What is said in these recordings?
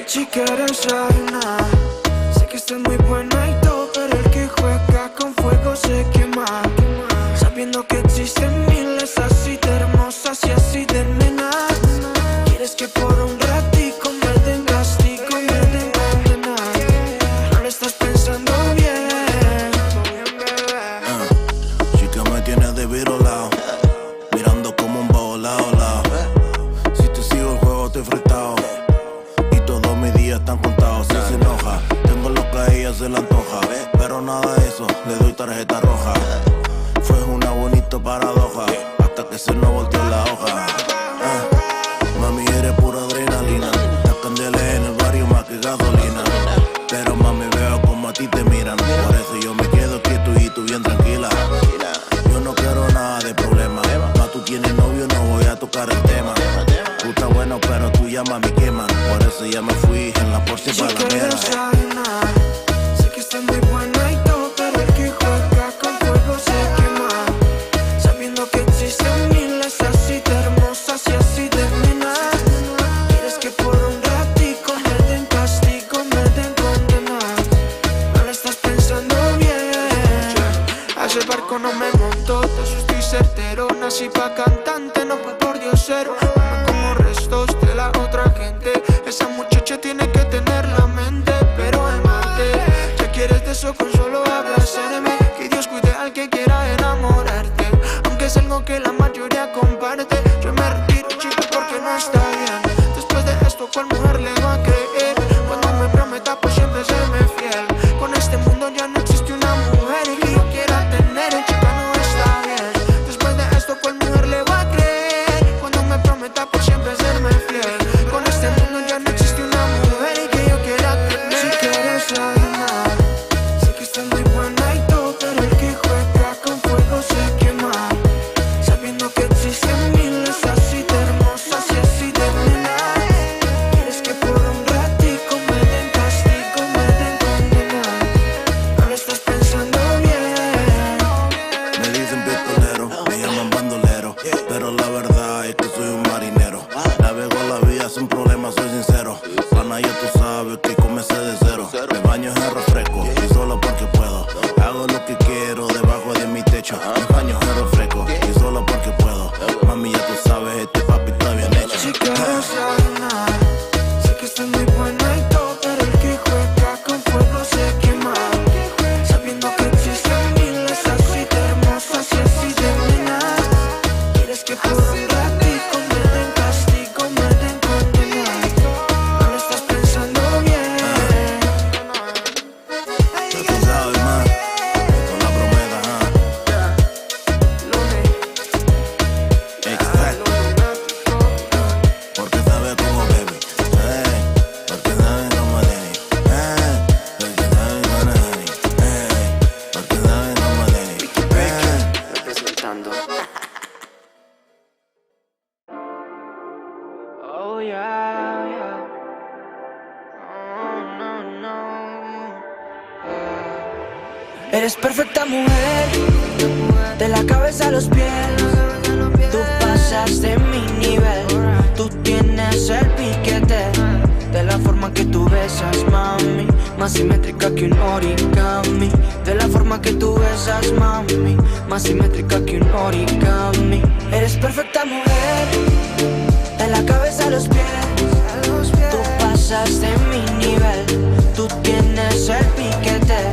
Si quieres harina, sé que estás muy buena y todo, pero el que juega con fuego se quema. Sabiendo que existen miles así de hermosas y así de nenas. Quieres que por un ratico me den castigo, me den condena. No lo estás pensando bien, Sí que me tienes de virolao, mirando como un volado. Si te sigo el juego estoy fretado y todos mis días están contados. Si se enoja, tengo lo que a ella se le antoja, pero nada de eso, le doy tarjeta roja. Fue una bonita paradoja, hasta que se nos volteó la hoja. Mami, eres pura adrenalina, las candelas en el barrio más que gasolina. Pero mami, veo como a ti te miran, por eso yo me quedo quieto y tú bien tranquila. Yo no quiero nada de problema, más tú tienes novio, no voy a tocar el tema. Tú estás bueno, pero tú ya mami queman, por eso ya me fui en la Porsche para la mera. sé que estás muy buena y todo, pero el que juega con fuego se quema. Sabiendo que existen miles así de hermosas y así de nenas. Quieres que por un ratico me den castigo, me den condena. No lo estás pensando bien. A ese barco no me monto, de eso estoy certero. Nací pa' cantante, no pa' por diosero. No como restos de la otra gente. Esa muchacha tiene que tener la mente, pero el mate. Ya quieres de eso con solo abrazarme. Que Dios cuide al que quiera enamorarte, aunque es algo que la mayoría comparte. Yo me retiro, chico, porque no está bien. Después de esto, ¿cuál mujer le va a creer? Cuando me prometa por siempre serme fiel. Con este mundo ya no existe una mujer que yo quiera tener, chica, no está bien. Después de esto, ¿cuál mujer le va a creer? Cuando me prometa por siempre serme fiel. Con este mundo ya no existe una mujer que yo quiera tener. Si quieres adivinar, sé que estás muy buena y todo, pero el que juega con fuego se quema. Sabiendo que existen miles así de hermosas y así de nenas. Quieres que por un ratico me den castigo, me den condena. No lo estás pensando bien. Me dicen pistolero, me llaman bandolero, pero la verdad es que soy un marinero. Navego la vida sin problemas, soy sincero. Pana, ya tú sabes que comencé de cero. Me baño en refresco y solo porque puedo. Hago lo que quiero debajo de mi techo. Me baño en refresco y solo porque puedo. Mami, ya tú sabes, este papi está bien hecho. Si quieres adivinar, sé que estás muy buena y todo, pero el que juega con fuego se quema. Sabiendo que existen miles así de hermosas y así de nenas. Quieres que por un ratico me den castigo, me den condena. No lo estás pensando bien. Ya tú sabes, man, con la promesa, exacto, porque sabes cómo baby, porque sabes cómo Lenny, porque sabes cómo Lenny, porque sabes cómo Lenny, Representando. Oh yeah, yeah. Oh no, no. Eres perfecta mujer, de la cabeza a los pies. Tú pasas de mi nivel, tú tienes el piquete. De la forma que tú besas, mami, más simétrica que un origami. De la forma que tú besas, mami, más simétrica que un origami. Eres perfecta mujer, de la cabeza a los pies. Tú pasas de mi nivel, tú tienes el piquete.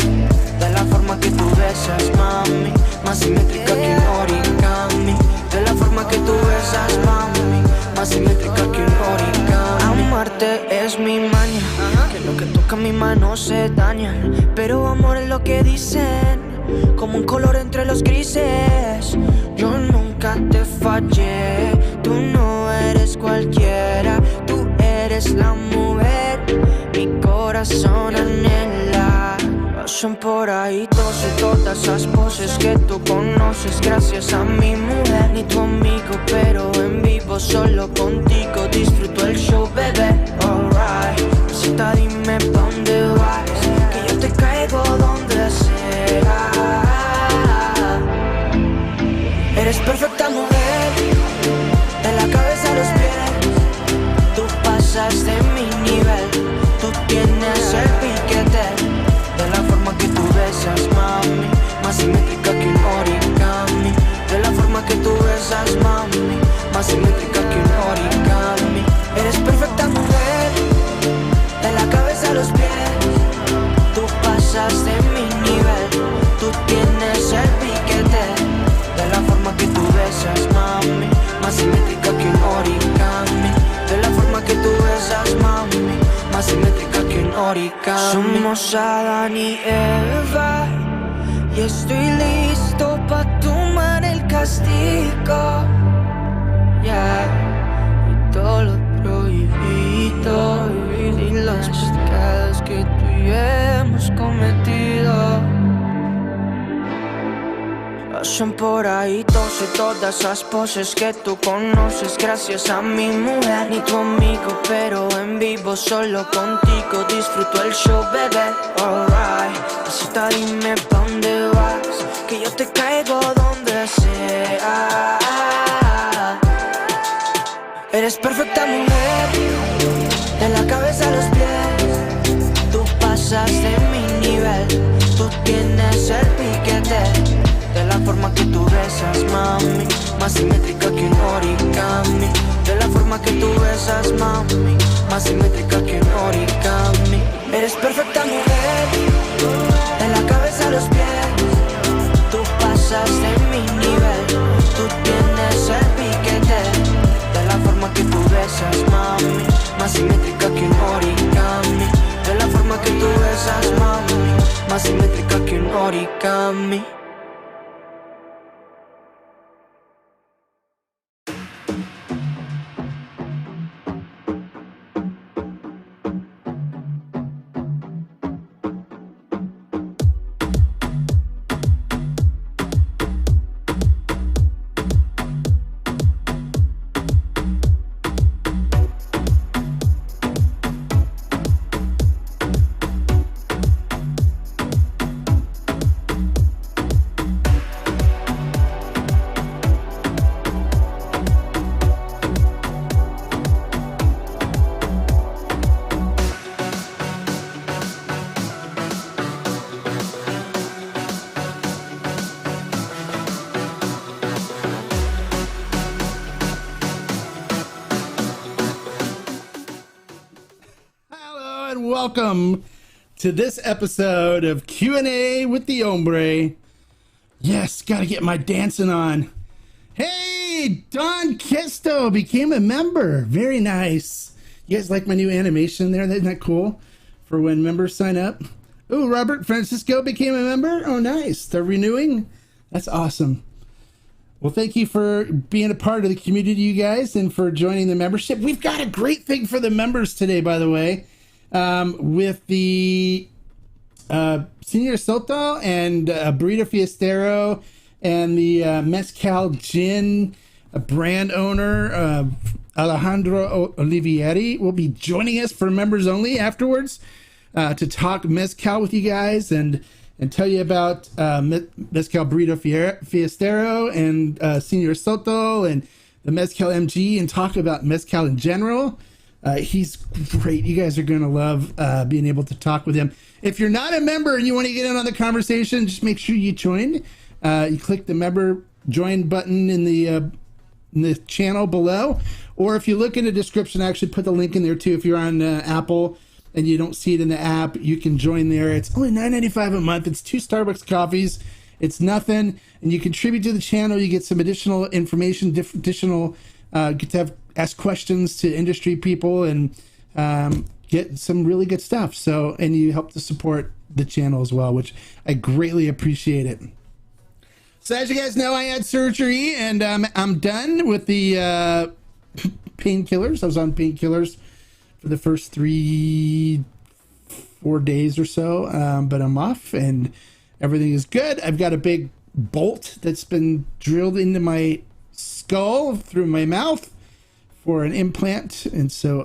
De la forma que tú besas, mami, más simétrica que un origami. De la forma que tú besas, mami, más simétrica que un origami. Amarte es mi maña, que lo que toca mi mano se daña. Pero amor es lo que dicen, como un color entre los grises. Yo nunca te fallé, tú no eres cualquiera. Tú eres la mujer, mi corazón anhela. Pasan por ahí todas esas voces que tú conoces. Gracias a mi mujer, ni tu amigo, pero en vivo solo contigo disfruto el show, bebé. Alright, cita, dime pa' dónde vas, que yo te caigo donde sea. Eres perfecta mujer, de la cabeza a los pies. Tú pasas de mi nivel, origami. Somos Adán y Eva y estoy listo pa' tomar el castigo. Yeah. Y todo lo prohibido y los pecados que tú y yo hemos cometido. Pasan por ahí todos y todas esas poses que tú conoces. Gracias a mi mujer, ni tu amigo, pero en vivo solo contigo disfruto el show, bebé. Alright, así dime pa' dónde vas, que yo te caigo donde sea. Eres perfecta mujer, de la cabeza a los pies. Tú pasas de mi nivel, tú tienes el piquete. De la forma que tú besas, mami, más simétrica que un origami. De la forma que tú besas, mami, más simétrica que un origami. Eres perfecta mujer, de la cabeza a los pies. Tú pasas de mi nivel, tú tienes el piquete. De la forma que tú besas, mami, más simétrica que un origami. De la forma que tú besas, mami, más simétrica que un origami. Welcome to this episode of Q&A with the Hombre. Yes, gotta get my dancing on. Hey, Don Kesto became a member. Very nice. You guys like my new animation there? Isn't that cool? For when members sign up. Oh, Robert Francisco became a member. Oh, nice. They're renewing. That's awesome. Well, thank you for being a part of the community, you guys, and for joining the membership. We've got a great thing for the members today, by the way. With the Senor Soto and Burrito Fiestero and the Mezcal Gin brand owner, Alejandro Olivieri, will be joining us for members only afterwards to talk Mezcal with you guys and tell you about Mezcal Burrito Fiestero and Senor Soto and the Mezcal MG and talk about Mezcal in general. He's great. You guys are going to love being able to talk with him. If you're not a member and you want to get in on the conversation, just make sure you join. You click the member join button in the channel below. Or if you look in the description, I actually put the link in there too. If you're on Apple and you don't see it in the app, you can join there. It's only $9.95 a month. It's 2 Starbucks coffees. It's nothing. And you contribute to the channel. You get some additional information, get to ask questions to industry people and get some really good stuff. So, and you help to support the channel as well, which I greatly appreciate it. So as you guys know, I had surgery and I'm done with the painkillers. I was on painkillers for the first 3-4 days or so, but I'm off and everything is good. I've got a big bolt that's been drilled into my skull through my mouth for an implant, and so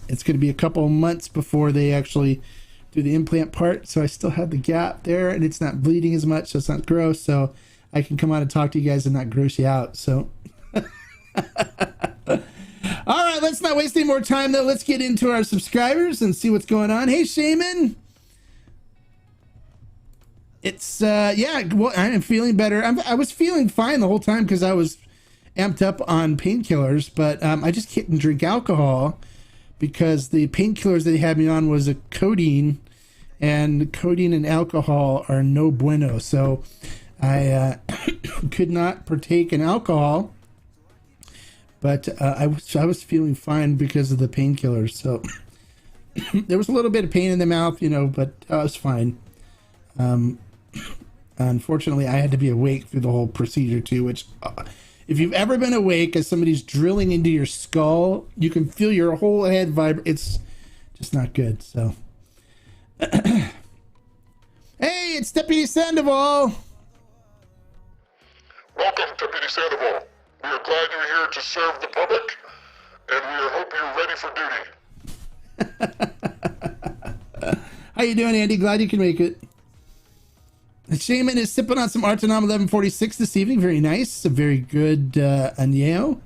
it's going to be a couple of months before they actually do the implant part. So I still have the gap there, and it's not bleeding as much, so it's not gross. So I can come out and talk to you guys and not gross you out. So, all right, let's not waste any more time though. Let's get into our subscribers and see what's going on. Hey, Shaman. It's yeah. Well, I am feeling better. I was feeling fine the whole time because I was amped up on painkillers, but I just couldn't drink alcohol because the painkillers they had me on was a codeine, and codeine and alcohol are no bueno. So I could not partake in alcohol, but I was feeling fine because of the painkillers. So there was a little bit of pain in the mouth, you know, but I was fine. Unfortunately, I had to be awake through the whole procedure too, which if you've ever been awake as somebody's drilling into your skull, you can feel your whole head vibrate. It's just not good. So, hey, it's Deputy Sandoval. Welcome, Deputy Sandoval. We are glad you're here to serve the public, and we hope you're ready for duty. How you doing, Andy? Glad you can make it. Shaman is sipping on some Artenom 1146 this evening. Very nice. A very good añejo.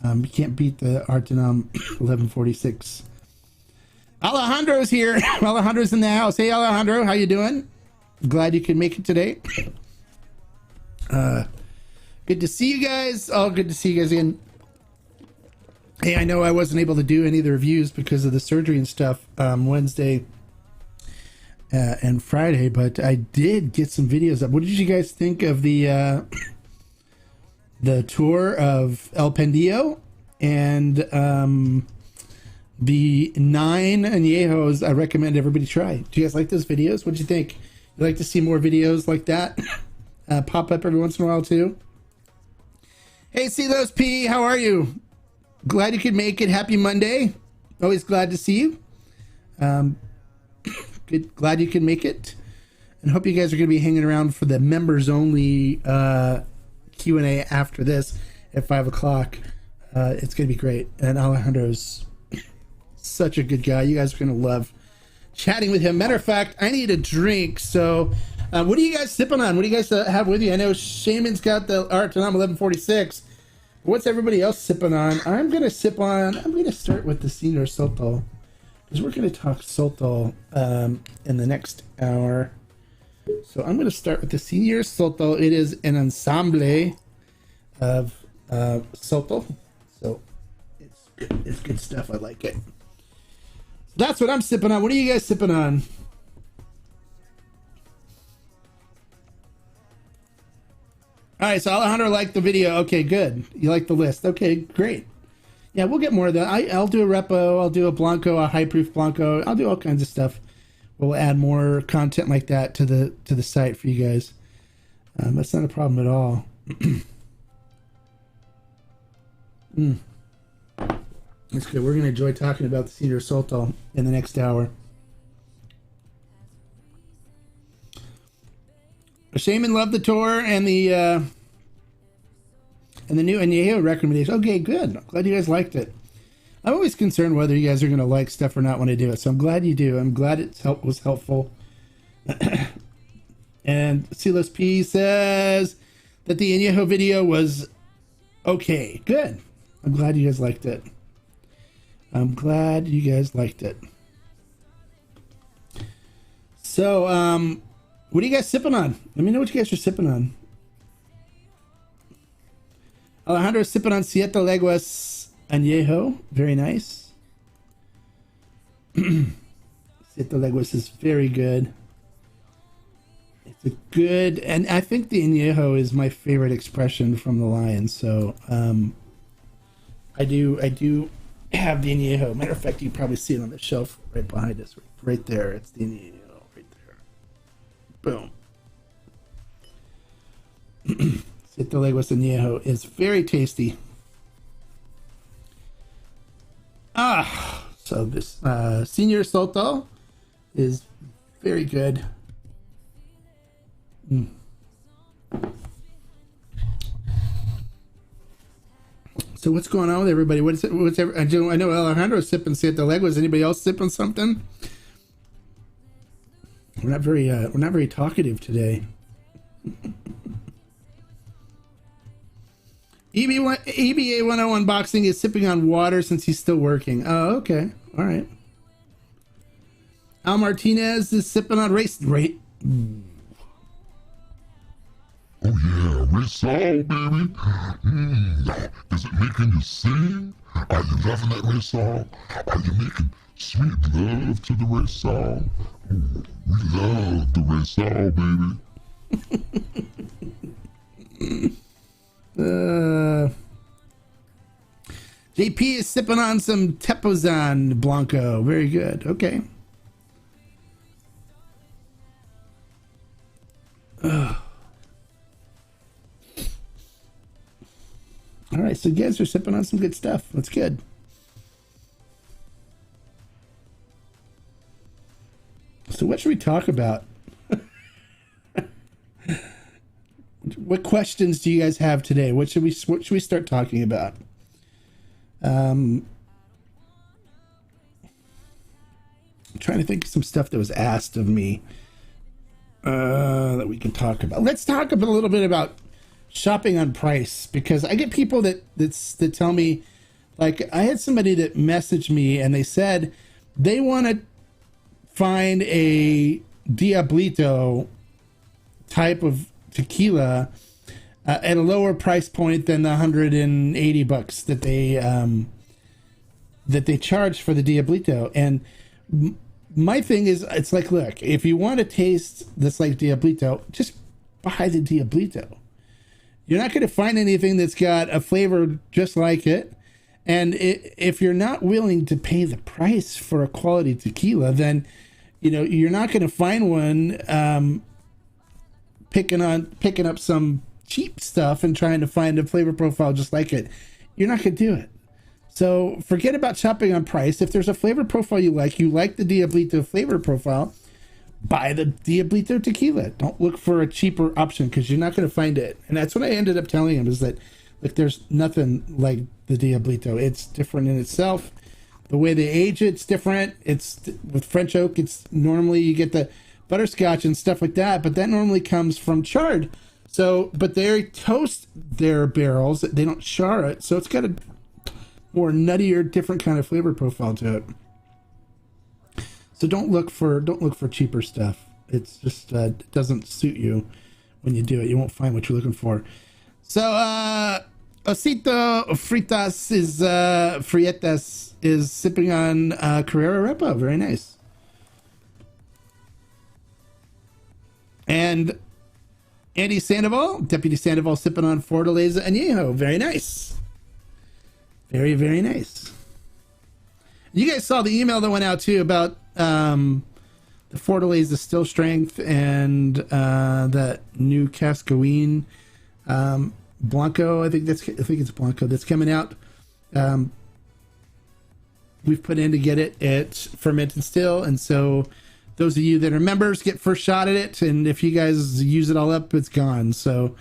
You can't beat the Artenom 1146. Alejandro's here. Alejandro's in the house. Hey, Alejandro. How you doing? Glad you can make it today. Good to see you guys. Oh, good to see you guys again. Hey, I know I wasn't able to do any of the reviews because of the surgery and stuff Wednesday and Friday, but I did get some videos up. What did you guys think of the tour of El Pendillo and the 9 añejos I recommend everybody try? Do you guys like those videos? What did you think? You like to see more videos like that pop up every once in a while too? Hey, see those P, how are you? Glad you could make it. Happy Monday. Always glad to see you. Good, glad you can make it, and hope you guys are going to be hanging around for the members only Q&A after this at 5 o'clock. It's going to be great, and Alejandro's such a good guy. You guys are going to love chatting with him. Matter of fact, I need a drink, so what are you guys sipping on? What do you guys have with you? I know Shaman's got the Artenom 1146. What's everybody else sipping on? I'm going to start with the Senior Soto, because we're going to talk Soto in the next hour. So I'm going to start with the Senior Soto. It is an ensemble of Soto. So it's good stuff. I like it. That's what I'm sipping on. What are you guys sipping on? All right, so Alejandro liked the video. Okay, good. You like the list. Okay, great. Yeah, we'll get more of that. I'll do a repo. I'll do a Blanco, a high proof Blanco. I'll do all kinds of stuff. We'll add more content like that to the site for you guys. That's not a problem at all. That's good. We're going to enjoy talking about the Senior Soto in the next hour. Shaman loved the tour and the new añejo recommendation. Okay, good. I'm glad you guys liked it. I'm always concerned whether you guys are going to like stuff or not when I do it, so I'm glad you do. I'm glad it was helpful. And Silas P says that the añejo video was okay. Good. I'm glad you guys liked it. So, what are you guys sipping on? Let me know what you guys are sipping on. Alejandro's sipping on Siete Leguas Añejo. Very nice. Siete Leguas is very good. It's a good, and I think the Añejo is my favorite expression from the line. So, I do have the Añejo. Matter of fact, you can probably see it on the shelf right behind us. Right there. It's the Añejo. Boom. Siete Leguas Añejo is very tasty. So this Senior Soto is very good. So what's going on with everybody? I know Alejandro's sipping Siete Leguas. Anybody else sipping something? We're not very talkative today. EBA 101 Boxing is sipping on water since he's still working. Oh, okay. All right. Al Martinez is sipping on race. Oh yeah, Rizal, baby. Is it making you sing? Are you loving that Rizal? Are you making sweet love to the Rizal? Ooh, we love the Rizal, baby. JP is sipping on some Tepozan Blanco. Very good. Okay. Ugh. All right, so you guys are sipping on some good stuff. That's good. So what should we talk about? What questions do you guys have today? What should we start talking about? I'm trying to think of some stuff that was asked of me that we can talk about. Let's talk a little bit about shopping on price, because I get people that tell me, like, I had somebody that messaged me and they said they want to find a Diablito type of tequila at a lower price point than the $180 that they charge for the Diablito. And my thing is, it's like, look, if you want to taste this like Diablito, just buy the Diablito. You're not going to find anything that's got a flavor just like it. And if you're not willing to pay the price for a quality tequila, then, you're not going to find one picking up some cheap stuff and trying to find a flavor profile just like it. You're not going to do it. So forget about shopping on price. If there's a flavor profile you like the Diablito flavor profile, buy the Diablito tequila. Don't look for a cheaper option, because you're not going to find it. And that's what I ended up telling him, is that, like, there's nothing like the Diablito. It's different in itself. The way they age it's different. It's with French oak. It's normally you get the butterscotch and stuff like that, but that normally comes from charred. So, but they toast their barrels. They don't char it, so it's got a more nuttier, different kind of flavor profile to it. So don't look for cheaper stuff. It's just it doesn't suit you when you do it. You won't find what you're looking for. So Osito Frietas is sipping on Carrera Repo. Very nice. And Andy Sandoval, Deputy Sandoval, sipping on Fortaleza Añejo. Very nice. Very, very nice. You guys saw the email that went out too about the Fortaleza Still Strength and that new Cascaween Blanco. I think it's Blanco that's coming out. We've put in to get it at Ferment and Still, and so those of you that are members get first shot at it, and if you guys use it all up, it's gone. So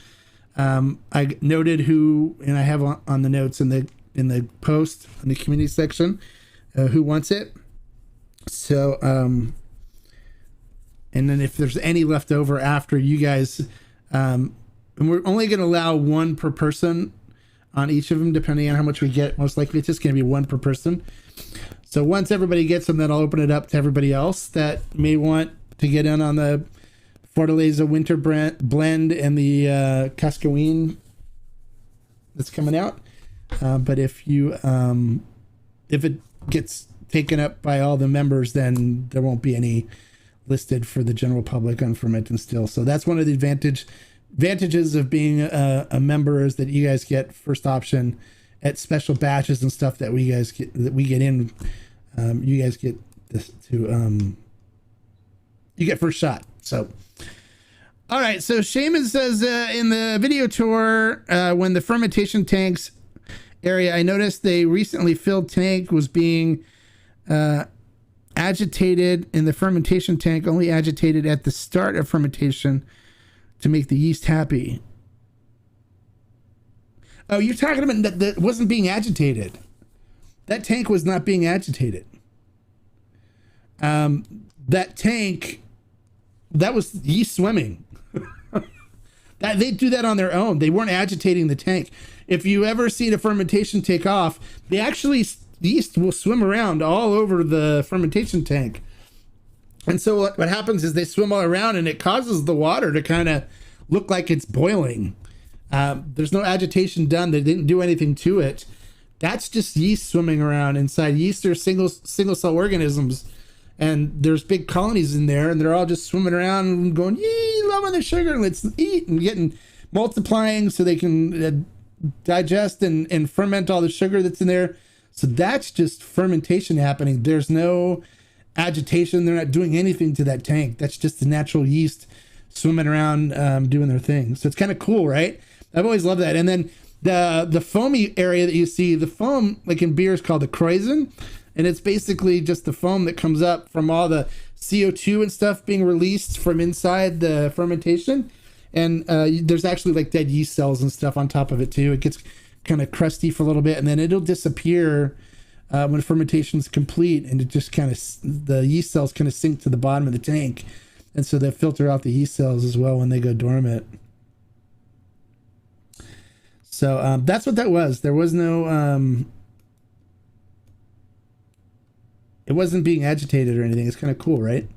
I noted who, and I have on the notes in the post in the community section who wants it. So and then if there's any left over after, you guys, and we're only going to allow one per person on each of them, depending on how much we get. Most likely it's just going to be one per person. So once everybody gets them, then I'll open it up to everybody else that may want to get in on the Fortaleza Winter Blend and the Cascaween that's coming out. But if it gets taken up by all the members, then there won't be any listed for the general public on Ferment and Still. So that's one of the advantages of being a member, is that you guys get first option at special batches and stuff that we get in. You guys get this to you get first shot. So all right, so Shaman says in the video tour, when the fermentation tanks area, I noticed they recently filled tank was being agitated in the fermentation tank, only agitated at the start of fermentation to make the yeast happy. Oh, you're talking about that wasn't being agitated. That tank was not being agitated. That tank, that was yeast swimming. That they do that on their own. They weren't agitating the tank. If you ever seen a fermentation take off, the yeast will swim around all over the fermentation tank. And so what happens is they swim all around, and it causes the water to kind of look like it's boiling. There's no agitation done. They didn't do anything to it. That's just yeast swimming around inside. Yeast are single cell organisms, and there's big colonies in there, and they're all just swimming around and going, yee, loving the sugar, let's eat, and getting multiplying so they can digest and ferment all the sugar that's in there. So that's just fermentation happening. There's no agitation. They're not doing anything to that tank. That's just the natural yeast swimming around, doing their thing. So it's kind of cool, right? I've always loved that. And then the foamy area that you see, the foam, like in beer, is called the kreuzen. And it's basically just the foam that comes up from all the CO2 and stuff being released from inside the fermentation. And there's actually like dead yeast cells and stuff on top of it too. It gets kind of crusty for a little bit, and then it'll disappear when fermentation's complete, and it just kind of, the yeast cells kind of sink to the bottom of the tank, and so they filter out the yeast cells as well when they go dormant. So that's what that was. There was no it wasn't being agitated or anything. It's kind of cool, right?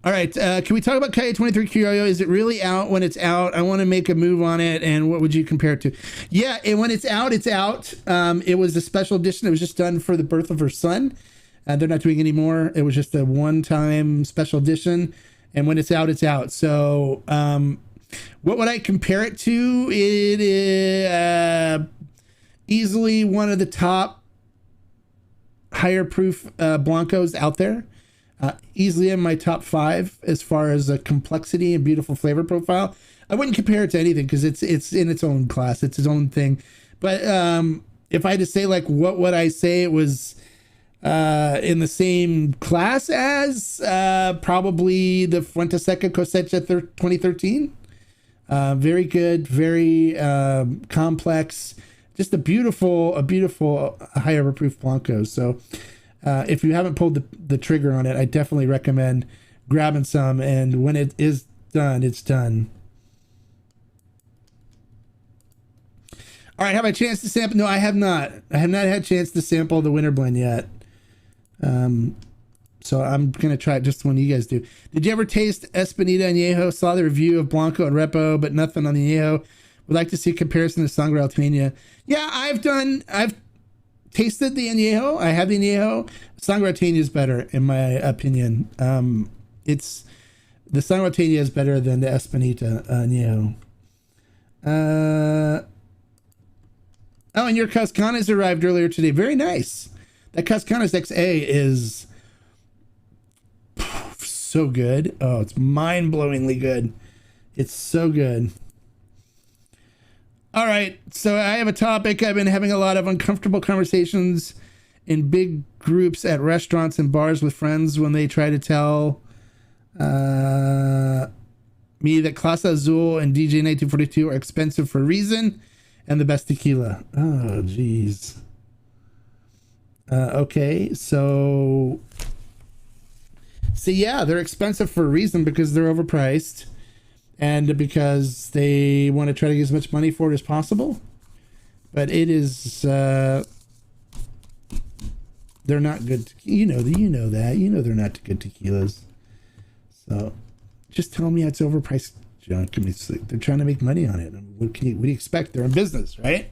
All right, can we talk about Calle 23 Criollo? Is it really out when it's out? I want to make a move on it, and what would you compare it to? Yeah, and when it's out, it's out. It was a special edition. It was just done for the birth of her son. They're not doing any more. It was just a one-time special edition, and when it's out, it's out. So what would I compare it to? It is easily one of the top higher proof Blancos out there. Easily in my top 5 as far as a complexity and beautiful flavor profile. I wouldn't compare it to anything because it's in its own class. It's its own thing. But if I had to say, like, what would I say it was in the same class as? Probably the Fuente Seca Cosecha 2013. Very good, very complex. Just a beautiful higher proof Blanco. So if you haven't pulled the trigger on it, I definitely recommend grabbing some, and when it is done, it's done. All right, have I a chance to sample? No, I have not. I have not had a chance to sample the winter blend yet. So I'm going to try it just when you guys do. Did you ever taste Espinita Añejo? Saw the review of Blanco and Repo, but nothing on the Añejo. Would like to see a comparison to Sangre Alteña. Yeah, I've tasted the Añejo. I have the Añejo. Sangre Alteña is better, in my opinion. It's the Sangre Alteña is better than the Espinita Añejo. Oh, and your Cascanas arrived earlier today. Very nice. That Cascanas XA is so good. Oh, it's mind-blowingly good. It's so good. All right, so I have a topic. I've been having a lot of uncomfortable conversations in big groups at restaurants and bars with friends when they try to tell me that Clase Azul and DJ 1942 are expensive for a reason and the best tequila. Oh, geez. Okay, so yeah, they're expensive for a reason because they're overpriced. And because they want to try to get as much money for it as possible. But it is, they're not good. You know that. You know they're not good tequilas. So just tell me it's overpriced junk. I mean, they're trying to make money on it. What do you expect? They're in business, right?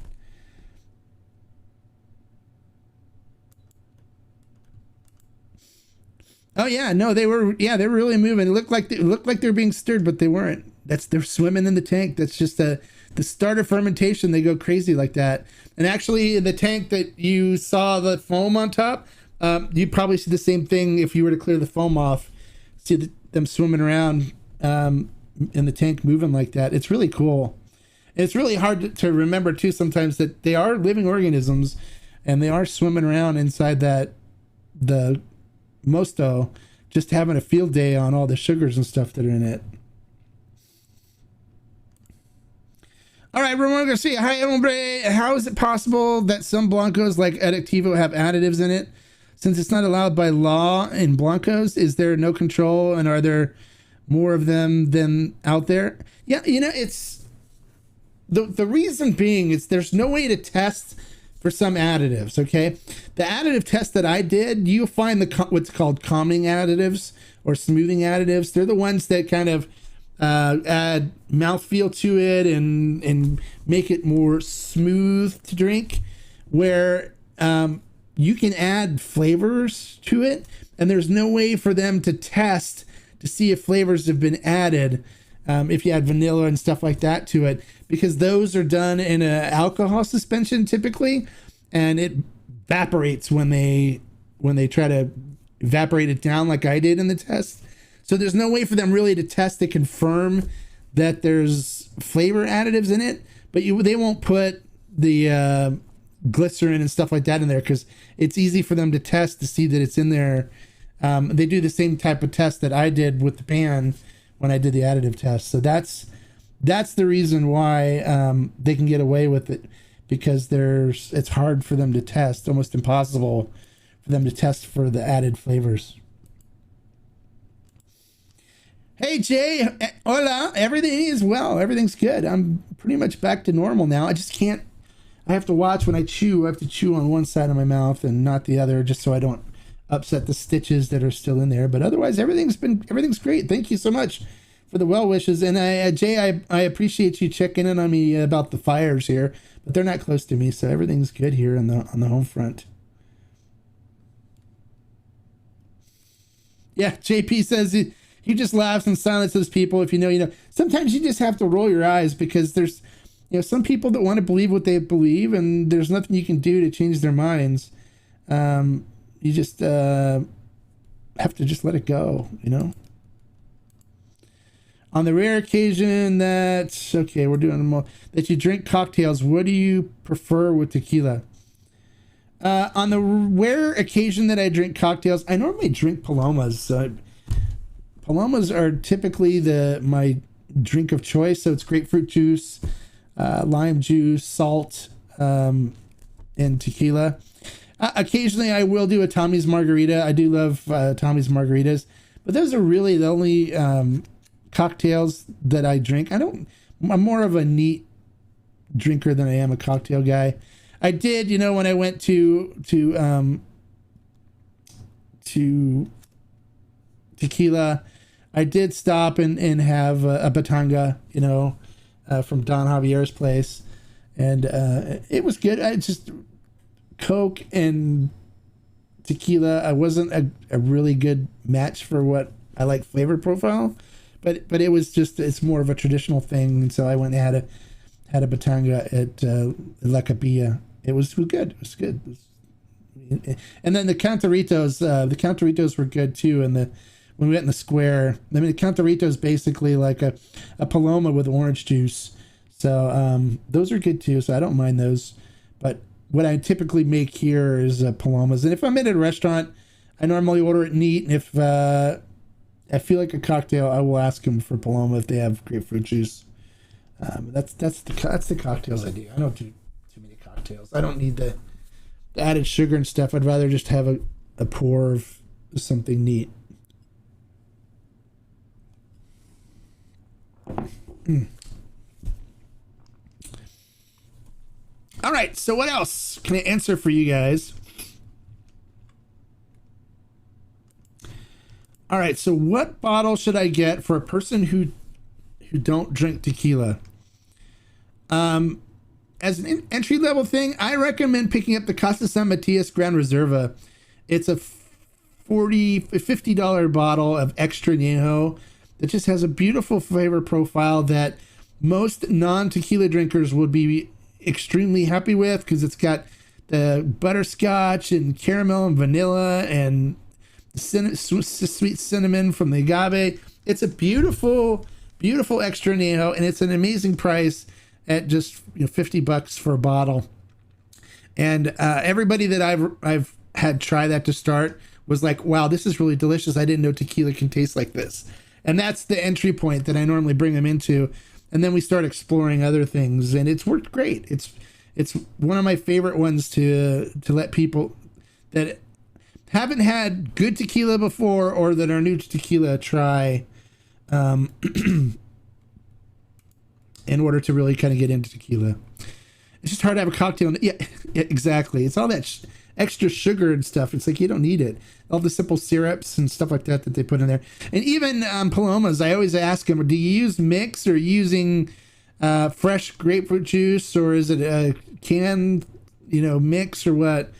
Oh yeah, no, they were really moving. It looked like they were being stirred, but they weren't. They're swimming in the tank. That's just the start of fermentation. They go crazy like that. And actually, in the tank that you saw the foam on top, you probably see the same thing if you were to clear the foam off. See them swimming around in the tank, moving like that. It's really cool. And it's really hard to remember too sometimes that they are living organisms, and they are swimming around inside the Mosto, just having a field day on all the sugars and stuff that are in it. All right, Ramon Garcia. Hi, hombre. How is it possible that some Blancos like Additivo have additives in it? Since it's not allowed by law in Blancos, is there no control, and are there more of them than out there? Yeah, it's the reason being is there's no way to test for some additives, okay? The additive test that I did, you'll find what's called calming additives or smoothing additives. They're the ones that kind of add mouthfeel to it and make it more smooth to drink, where you can add flavors to it, and there's no way for them to test to see if flavors have been added if you add vanilla and stuff like that to it, because those are done in an alcohol suspension typically, and it evaporates when they try to evaporate it down like I did in the test. So there's no way for them really to test to confirm that there's flavor additives in it, but they won't put the glycerin and stuff like that in there because it's easy for them to test to see that it's in there. They do the same type of test that I did with the pan when I did the additive test. So that's the reason why they can get away with it, because it's hard for them to test, almost impossible for them to test for the added flavors. Hey Jay, hola, everything is well, everything's good. I'm pretty much back to normal now. I just can't, I have to watch when I chew. I have to chew on one side of my mouth and not the other, just so I don't upset the stitches that are still in there. But otherwise, everything's great. Thank you so much for the well wishes. And Jay, I appreciate you checking in on me about the fires here, but they're not close to me, so everything's good here on the home front. Yeah, JP says he just laughs and silences people. If you know. Sometimes you just have to roll your eyes, because there's some people that want to believe what they believe, and there's nothing you can do to change their minds. You just have to just let it go, On the rare occasion that, okay, we're doing more, that you drink cocktails, what do you prefer with tequila? On the rare occasion that I drink cocktails, I normally drink Palomas. Palomas are typically my drink of choice. So it's grapefruit juice, lime juice, salt, and tequila. Occasionally I will do a Tommy's margarita. I do love Tommy's margaritas, but those are really the only cocktails that I drink. I'm more of a neat drinker than I am a cocktail guy. I did, when I went to tequila, I did stop and have a batanga, from Don Javier's place, and it was good. I just Coke and tequila. I wasn't a really good match for what I like flavor profile, but it was just, it's more of a traditional thing, and so I went and had a batanga at La Capilla. It was good. It was good. And then the Cantaritos were good too. And when we went in the square, I mean, the Cantarito is basically like a Paloma with orange juice. So those are good too. So I don't mind those. But what I typically make here is Palomas. And if I'm at a restaurant, I normally order it neat. And if I feel like a cocktail, I will ask them for Paloma if they have grapefruit juice. That's the cocktails I do. I don't do too many cocktails. I don't need the added sugar and stuff. I'd rather just have a pour of something neat. All right, so what else can I answer for you guys? All right, so what bottle should I get for a person who don't drink tequila? As an entry level thing, I recommend picking up the Casa San Matias Gran Reserva. It's a $50 bottle of extra añejo that just has a beautiful flavor profile that most non-tequila drinkers would be extremely happy with, because it's got the butterscotch and caramel and vanilla and sweet cinnamon from the agave. It's a beautiful extra añejo, and it's an amazing price at just $50 for a bottle. And everybody that I've had try that to start was like, wow, this is really delicious. I didn't know tequila can taste like this. And that's the entry point that I normally bring them into. And then we start exploring other things, and it's worked great. It's one of my favorite ones to let people that haven't had good tequila before or that are new to tequila try, in order to really kind of get into tequila. It's just hard to have a cocktail. Yeah, exactly. It's all that extra sugar and stuff. It's like, you don't need it. All the simple syrups and stuff like that they put in there. And even Palomas, I always ask them, do you use mix, or using fresh grapefruit juice, or is it a canned, mix, or what?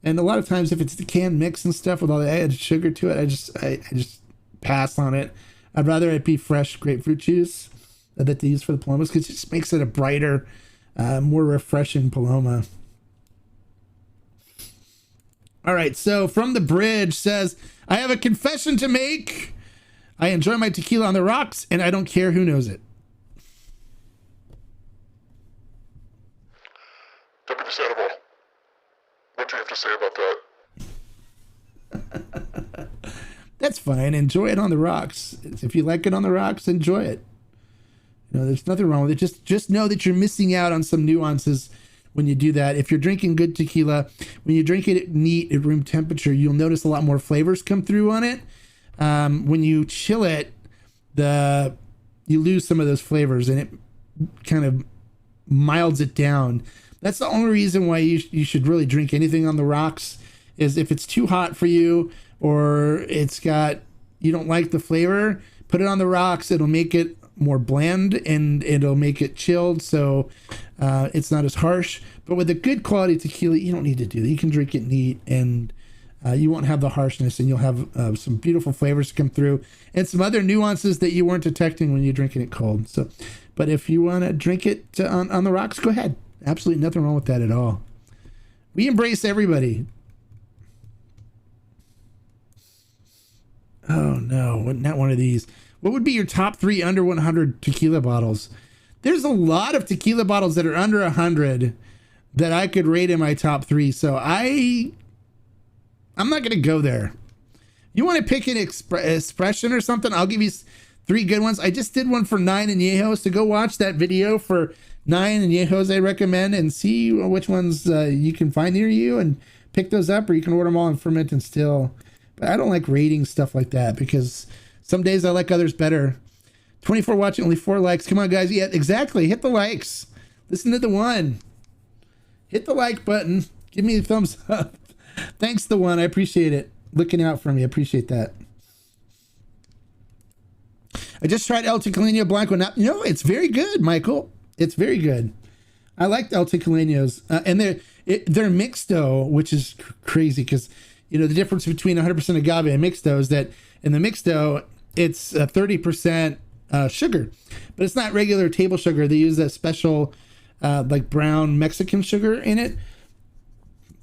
And a lot of times, if it's the canned mix and stuff with all the added sugar to it, I just pass on it. I'd rather it be fresh grapefruit juice that they use for the Palomas, because it just makes it a brighter, more refreshing Paloma. All right, so From the Bridge says, I have a confession to make. I enjoy my tequila on the rocks, and I don't care who knows it. Deputy Sandoval, what do you have to say about that? That's fine. Enjoy it on the rocks. If you like it on the rocks, enjoy it. You know, there's nothing wrong with it. Just know that you're missing out on some nuances when you do that. If you're drinking good tequila, when you drink it neat at room temperature, you'll notice a lot more flavors come through on it. When you chill it, you lose some of those flavors, and it kind of milds it down. That's the only reason why you should really drink anything on the rocks, is if it's too hot for you, or you don't like the flavor, put it on the rocks. It'll make it more bland, and it'll make it chilled, so it's not as harsh. But with a good quality tequila, you don't need to do that. You can drink it neat, and you won't have the harshness, and you'll have some beautiful flavors come through, and some other nuances that you weren't detecting when you're drinking it cold. So, but if you want to drink it on the rocks, go ahead. Absolutely nothing wrong with that at all. We embrace everybody. Oh no, not one of these. What would be your top 3 under 100 tequila bottles? There's a lot of tequila bottles that are under 100 that I could rate in my top 3. So I'm not going to go there. You want to pick an expression or something? I'll give you 3 good ones. I just did one for 9 añejos, so go watch that video for 9 añejos I recommend, and see which ones you can find near you and pick those up, or you can order them all and ferment and still. But I don't like rating stuff like that, because some days I like others better. 24 watching, only 4 likes. Come on, guys. Yeah, exactly. Hit the likes. Listen to the one. Hit the like button. Give me a thumbs up. Thanks, the one. I appreciate it. Looking out for me. I appreciate that. I just tried El Tequileno Blanco. Now, it's very good, Michael. It's very good. I like El Tequilenos. And they're mixto, which is crazy, because, the difference between 100% agave and mixto is that in the mixto, it's 30% sugar, but it's not regular table sugar. They use that special like brown Mexican sugar in it.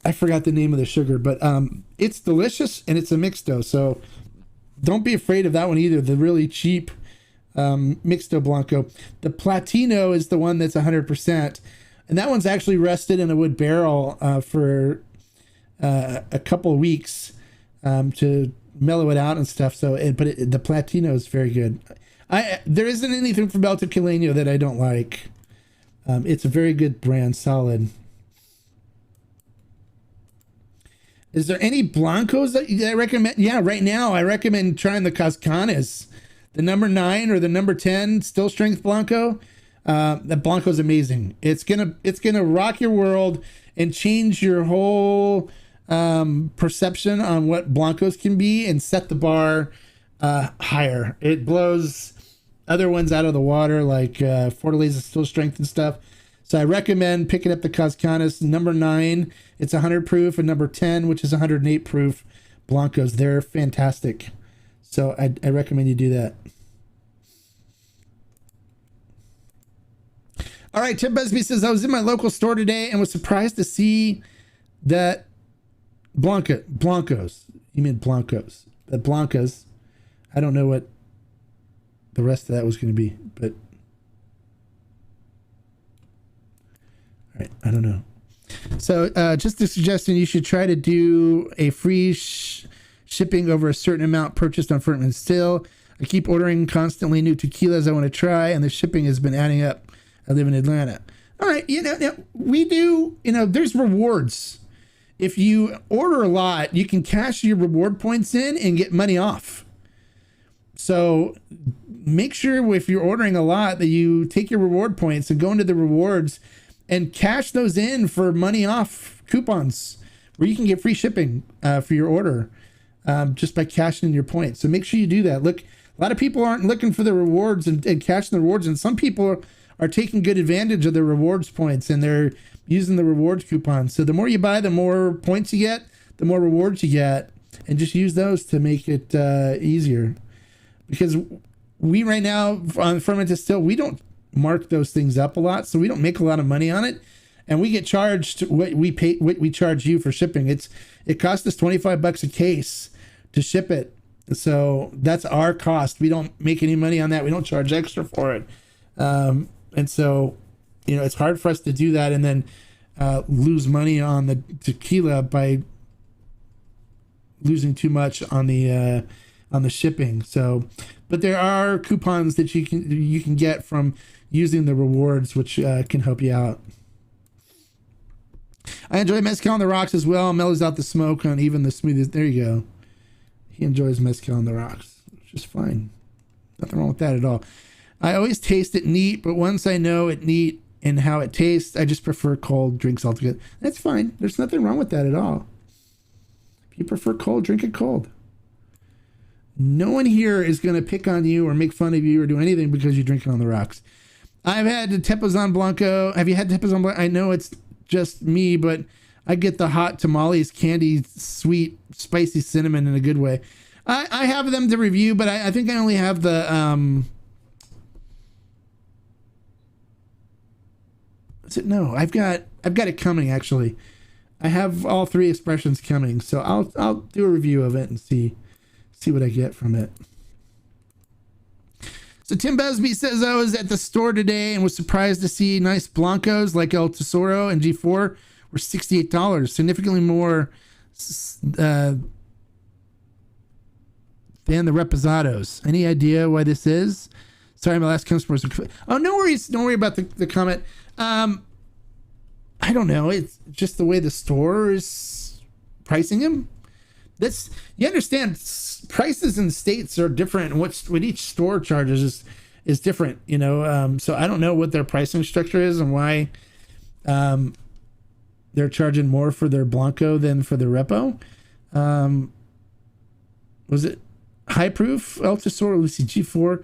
I forgot the name of the sugar, but it's delicious, and it's a mixto. So don't be afraid of that one either. The really cheap mixto blanco. The Platino is the one that's 100%, and that one's actually rested in a wood barrel for a couple of weeks to mellow it out and stuff. So, the Platino is very good. There isn't anything from El Tequileno that I don't like. It's a very good brand, solid. Is there any blancos that I recommend? Yeah, right now I recommend trying the Cascanes, the number 9 or the number 10 still strength blanco. That blanco is amazing. It's gonna rock your world and change your whole perception on what blancos can be, and set the bar higher. It blows other ones out of the water, like Fortaleza still strength and stuff. So I recommend picking up the Cascanes number 9. It's 100 proof, and number 10, which is 108 proof blancos. They're fantastic. So I recommend you do that. All right, Tim Busby says, I was in my local store today and was surprised to see that Blancos. You mean Blancos. The Blancas. I don't know what the rest of that was going to be, but all right, I don't know. So just a suggestion, you should try to do a free shipping over a certain amount purchased on Ferment Still. I keep ordering constantly new tequilas I want to try, and the shipping has been adding up. I live in Atlanta. All right, we do, there's rewards. If you order a lot, you can cash your reward points in and get money off. So make sure if you're ordering a lot that you take your reward points and go into the rewards and cash those in for money off coupons, where you can get free shipping for your order just by cashing in your points. So make sure you do that. Look, a lot of people aren't looking for the rewards and cashing the rewards, and some people are taking good advantage of the rewards points, and they're using the rewards coupons. So the more you buy, the more points you get, the more rewards you get, and just use those to make it easier. Because we right now on Fermented Still, we don't mark those things up a lot, so we don't make a lot of money on it. and we get charged what we charge you for shipping. It costs us $25 a case to ship it. So that's our cost. We don't make any money on that. We don't charge extra for it. And so, it's hard for us to do that and then lose money on the tequila by losing too much on the shipping. So, but there are coupons that you can get from using the rewards, which can help you out. I enjoy mezcal on the rocks as well. Mellows out the smoke on even the smoothest. There you go. He enjoys mezcal on the rocks, which is fine. Nothing wrong with that at all. I always taste it neat, but once I know it neat and how it tastes, I just prefer cold drinks altogether. That's fine. There's nothing wrong with that at all. If you prefer cold, drink it cold. No one here is going to pick on you or make fun of you or do anything because you drink it on the rocks. I've had the Tepozan Blanco. Have you had Tepozan Blanco? I know it's just me, but I get the hot tamales, candy, sweet, spicy cinnamon in a good way. I have them to review, but I think I only have the no, I've got it coming actually. I have all three expressions coming, so I'll do a review of it and see what I get from it. So Tim Busby says, I was at the store today and was surprised to see nice Blancos like El Tesoro and G4 were $68, significantly more than the Reposados. Any idea why this is? Sorry, my last customer was... Oh, no worries. Don't worry about the comment. I don't know. It's just the way the store is pricing them. You understand, prices in states are different, and what each store charges is different, so I don't know what their pricing structure is and why they're charging more for their Blanco than for the Repo. Was it high proof El Tesoro? Let's see, G4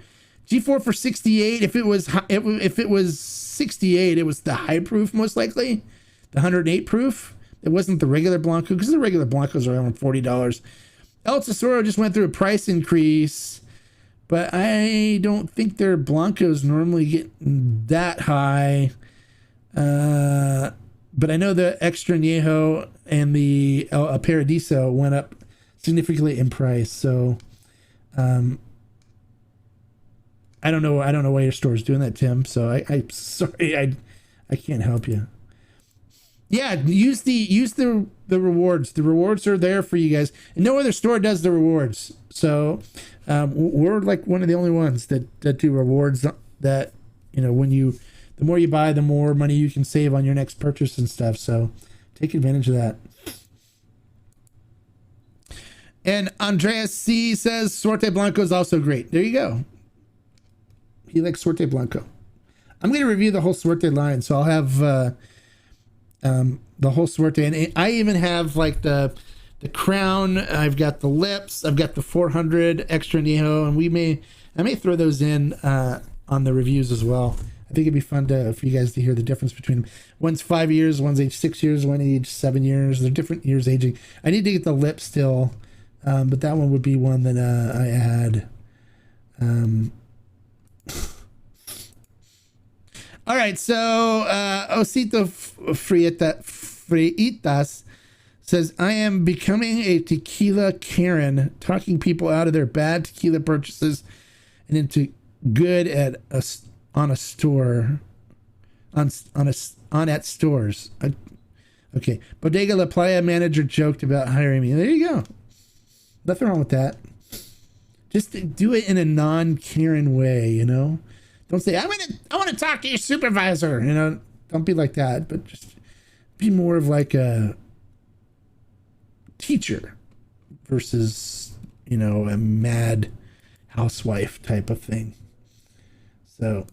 for 68. If it was 68, it was the high proof, most likely the 108 proof. It wasn't the regular Blanco, because the regular Blancos are around $40. El Tesoro just went through a price increase, but I don't think their Blancos normally get that high. But I know the Extra Añejo and the El Paradiso went up significantly in price. So I don't know why your store is doing that, Tim. So I'm sorry, I can't help you. Yeah, use the rewards. The rewards are there for you guys, and no other store does the rewards. So we're like one of the only ones that do rewards. That the more you buy, the more money you can save on your next purchase and stuff. So take advantage of that. And Andreas C says Sorte Blanco is also great. There you go. He likes Sorte Blanco. I'm going to review the whole Sorte line, so I'll have the whole Sorte, and I even have like the crown. I've got the lips. I've got the 400 Extra Añejo, and I may throw those in on the reviews as well. I think it'd be fun for you guys to hear the difference between them. One's 5 years, one's age 6 years, one age 7 years. They're different years aging. I need to get the lips still, but that one would be one that I had. All right, so Osito Fritas says, I am becoming a tequila Karen, talking people out of their bad tequila purchases and into good at on at stores. Okay, Bodega La Playa manager joked about hiring me. There you go. Nothing wrong with that. Just do it in a non-Karen way, Don't say, I want to talk to your supervisor, Don't be like that, but just be more of like a teacher versus, a mad housewife type of thing. So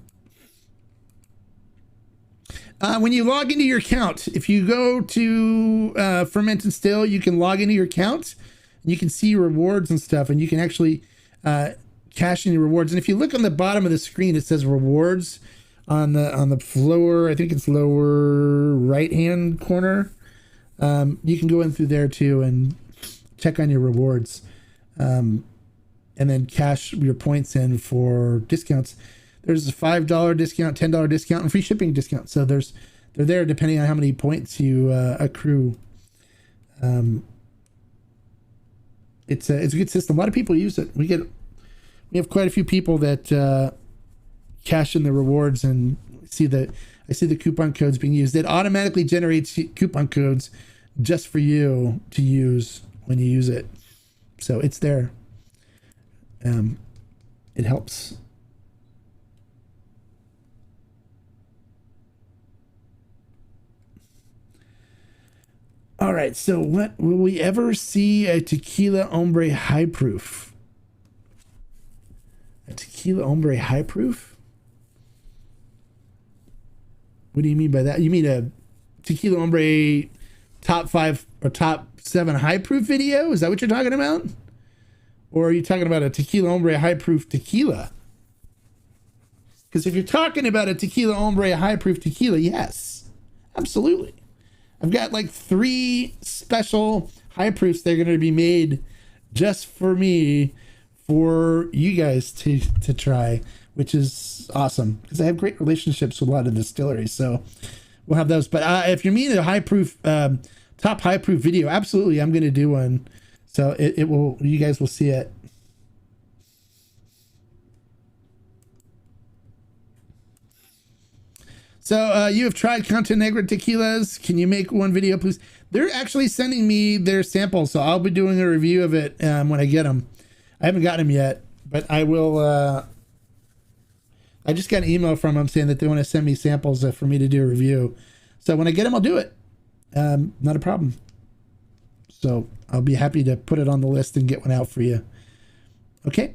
when you log into your account, if you go to Ferment and Still, you can log into your account and you can see rewards and stuff, and you can actually cash in your rewards. And if you look on the bottom of the screen, it says rewards on the lower, I think it's lower right hand corner. You can go in through there too and check on your rewards, and then cash your points in for discounts. There's a $5 discount, $10 discount, and free shipping discount. So there's they're there depending on how many points you accrue. It's a good system. A lot of people use it. We have quite a few people that cash in the rewards and I see the coupon codes being used. It automatically generates coupon codes just for you to use when you use it. So it's there. It helps. All right, so what will we ever see a Tequila Hombre high proof? A Tequila Hombre high proof? What do you mean by that? You mean a Tequila Hombre top 5 or top 7 high proof video? Is that what you're talking about? Or are you talking about a Tequila Hombre high proof tequila? Because if you're talking about a Tequila Hombre high proof tequila, yes, absolutely. I've got like 3 special high proofs that are going to be made just for me, for you guys to try, which is awesome because I have great relationships with a lot of distilleries. So we'll have those. But if you're meaning a high proof, top high proof video, absolutely, I'm going to do one. So it will, you guys will see it. So you have tried Conta Negra tequilas. Can you make one video, please? They're actually sending me their samples, so I'll be doing a review of it when I get them. I haven't gotten them yet, but I will. I just got an email from them saying that they want to send me samples for me to do a review. So when I get them, I'll do it. Not a problem. So I'll be happy to put it on the list and get one out for you. Okay.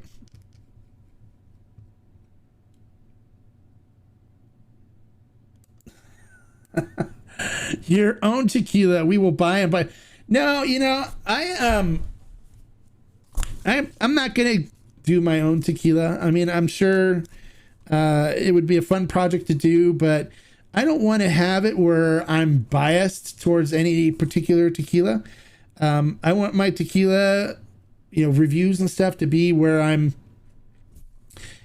Your own tequila, we will buy and buy. No, you know, I'm not gonna do my own tequila. I mean, I'm sure it would be a fun project to do, but I don't want to have it where I'm biased towards any particular tequila. I want my tequila, you know, reviews and stuff to be where I'm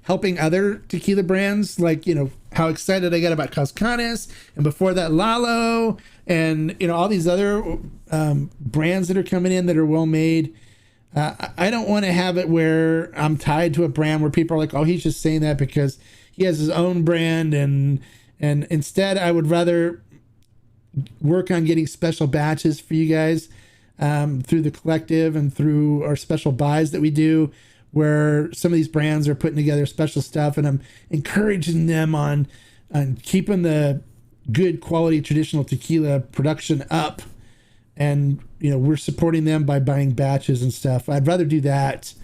helping other tequila brands, like, you know, how excited I got about Cascanes, and before that Lalo, and, you know, all these other brands that are coming in that are well made. I don't want to have it where I'm tied to a brand where people are like, oh, he's just saying that because he has his own brand, and instead I would rather work on getting special batches for you guys through the collective and through our special buys that we do, where some of these brands are putting together special stuff, and I'm encouraging them on keeping the good quality traditional tequila production up. And, you know, we're supporting them by buying batches and stuff. I'd rather do that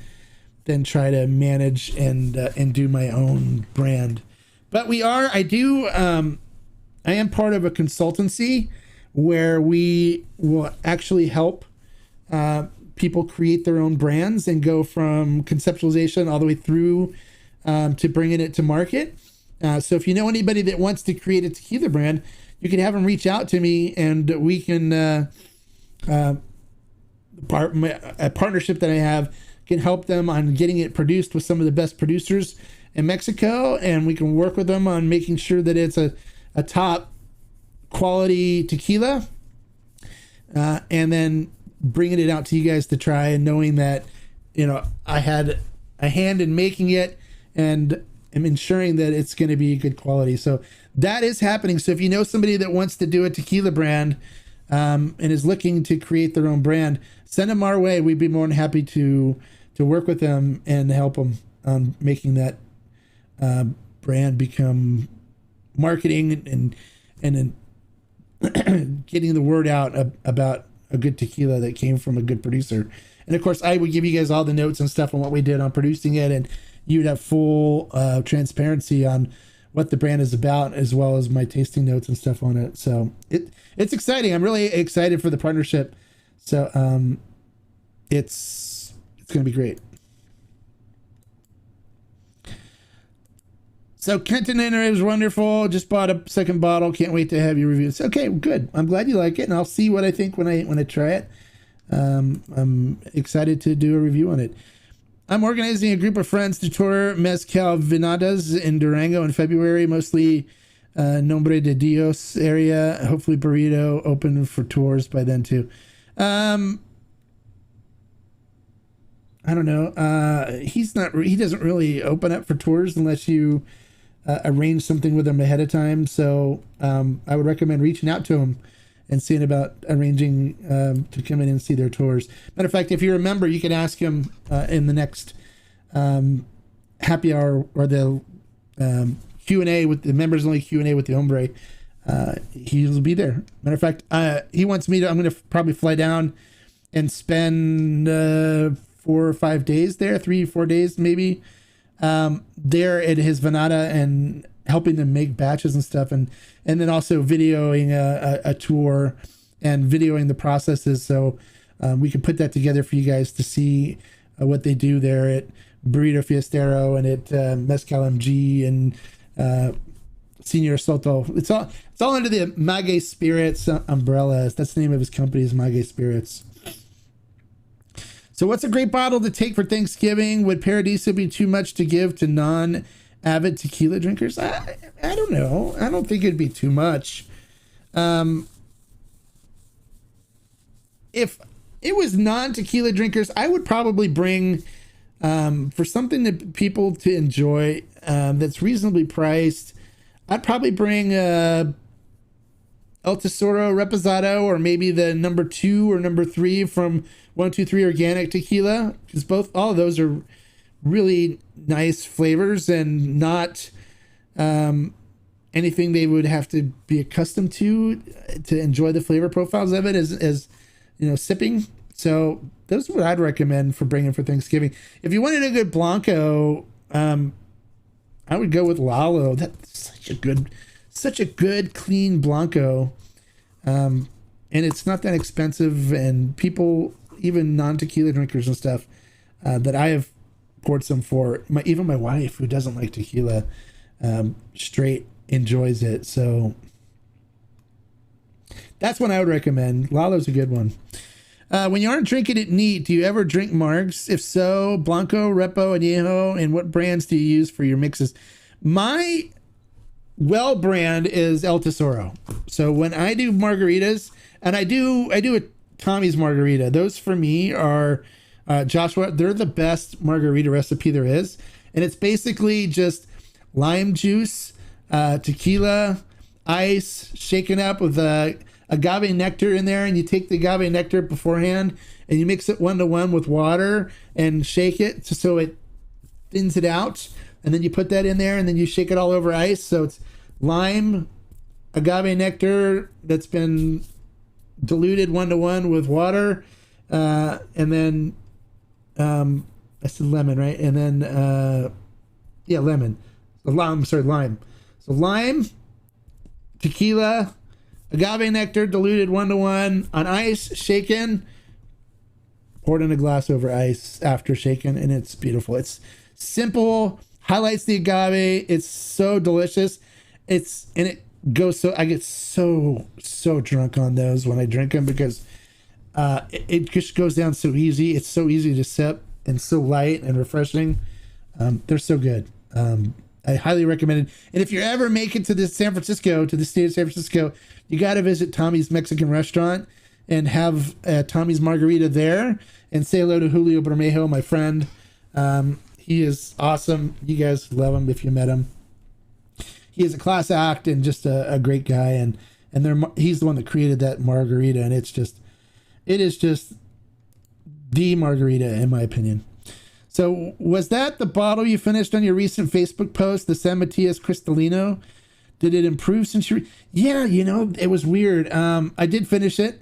than try to manage and do my own brand. But I am part of a consultancy where we will actually help people create their own brands and go from conceptualization all the way through to bringing it to market. So if you know anybody that wants to create a tequila brand, you can have them reach out to me, and we can a partnership that I have can help them on getting it produced with some of the best producers in Mexico, and we can work with them on making sure that it's a top quality tequila, and then bringing it out to you guys to try, and knowing that, you know, I had a hand in making it and am ensuring that it's going to be good quality. So that is happening. So if you know somebody that wants to do a tequila brand and is looking to create their own brand, send them our way. We'd be more than happy to work with them and help them on making that brand become marketing and getting the word out about a good tequila that came from a good producer. And of course, I would give you guys all the notes and stuff on what we did on producing it, and you'd have full transparency on what the brand is about, as well as my tasting notes and stuff on it. So it's exciting. I'm really excited for the partnership. So it's going to be great. So Kenton was wonderful. Just bought a second bottle. Can't wait to have your reviews. Okay, good. I'm glad you like it, and I'll see what I think when I try it. I'm excited to do a review on it. I'm organizing a group of friends to tour Mezcal Venadas in Durango in February, mostly Nombre de Dios area. Hopefully Burrito open for tours by then too. I don't know. He doesn't really open up for tours unless you arrange something with him ahead of time. So I would recommend reaching out to him and seeing about arranging to come in and see their tours. Matter of fact, if you're a member, you can ask him in the next happy hour or the Q&A with the members only Q&A with the Hombre. He'll be there. Matter of fact, he wants me to. I'm going to probably fly down and spend 4 or 5 days there, 3 or 4 days maybe, there at his Venata and helping them make batches and stuff, and then also videoing a tour and videoing the processes, so we can put that together for you guys to see what they do there at Burrito Fiestero and at Mezcal MG and Senior Soto. It's all under the Maguey Spirits umbrella. That's the name of his company, is Maguey Spirits. So what's a great bottle to take for Thanksgiving? Would Paradiso be too much to give to non-avid tequila drinkers? I don't know. I don't think it'd be too much. If it was non-tequila drinkers, I would probably bring, for something that people to enjoy that's reasonably priced, I'd probably bring El Tesoro Reposado, or maybe the number 2 or number 3 from 123 Organic Tequila, because all of those are really nice flavors and not anything they would have to be accustomed to enjoy the flavor profiles of it as sipping. So those are what I'd recommend for bringing for Thanksgiving. If you wanted a good Blanco, I would go with Lalo. That's such a good clean Blanco, and it's not that expensive, and people, even non-tequila drinkers and stuff, that I have poured some for, even my wife, who doesn't like tequila, straight enjoys it. So that's one I would recommend. Lalo's a good one. When you aren't drinking it neat, do you ever drink margs? If so, Blanco, Repo, Añejo, and what brands do you use for your mixes? My well brand is El Tesoro. So when I do margaritas, and I do a Tommy's margarita, those for me are Joshua, they're the best margarita recipe there is. And it's basically just lime juice, tequila, ice, shaken up with agave nectar in there, and you take the agave nectar beforehand and you mix it 1-to-1 with water and shake it so it thins it out, and then you put that in there and then you shake it all over ice. So it's lime, agave nectar that's been diluted 1-to-1 with water, and then I said lemon, right? And then lemon. Lime. So lime, tequila, agave nectar diluted 1-to-1 on ice, shaken, poured in a glass over ice after shaken, and it's beautiful. It's simple, highlights the agave. It's so delicious. I get so drunk on those when I drink them, because it just goes down so easy. It's so easy to sip and so light and refreshing. They're so good. I highly recommend it. And if you ever make it to the state of San Francisco, you got to visit Tommy's Mexican restaurant and have Tommy's margarita there, and say hello to Julio Bermejo, my friend. He is awesome. You guys love him if you met him. He is a class act and just a great guy. And he's the one that created that margarita. And it is just the margarita, in my opinion. So was that the bottle you finished on your recent Facebook post, the San Matias Cristalino? Did it improve since you... Yeah, it was weird. I did finish it.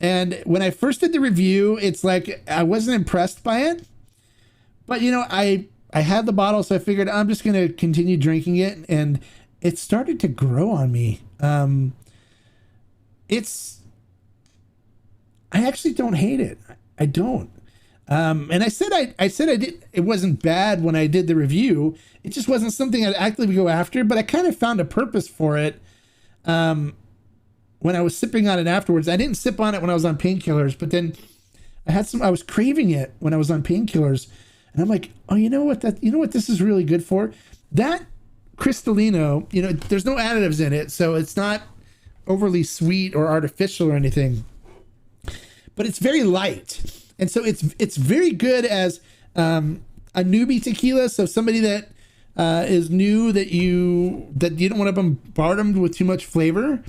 And when I first did the review, it's like I wasn't impressed by it. But, I had the bottle, so I figured I'm just going to continue drinking it. And it started to grow on me. I actually don't hate it. I don't. And I said I did. It wasn't bad when I did the review. It just wasn't something I'd actively go after. But I kind of found a purpose for it when I was sipping on it afterwards. I didn't sip on it when I was on painkillers, but then I was craving it when I was on painkillers, and I'm like, oh, you know what this is really good for? That Cristalino, you know, there's no additives in it, so it's not overly sweet or artificial or anything, but it's very light. And so it's very good as a newbie tequila. So somebody that is new, that you don't want to bombard them with too much flavor,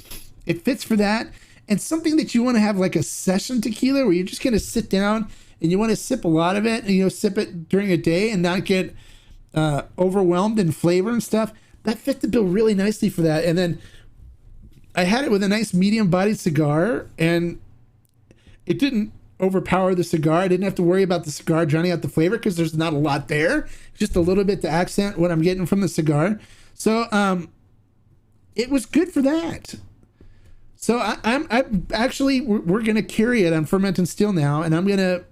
it fits for that. And something that you want to have like a session tequila where you're just going to sit down and you want to sip a lot of it, and, you know, sip it during a day and not get overwhelmed in flavor and stuff. That fit the bill really nicely for that. And then I had it with a nice medium bodied cigar, and it didn't overpower the cigar. I didn't have to worry about the cigar drowning out the flavor because there's not a lot there, just a little bit to accent what I'm getting from the cigar. So it was good for that. So I'm actually, we're going to carry it on Ferment and Still now, and I'm going to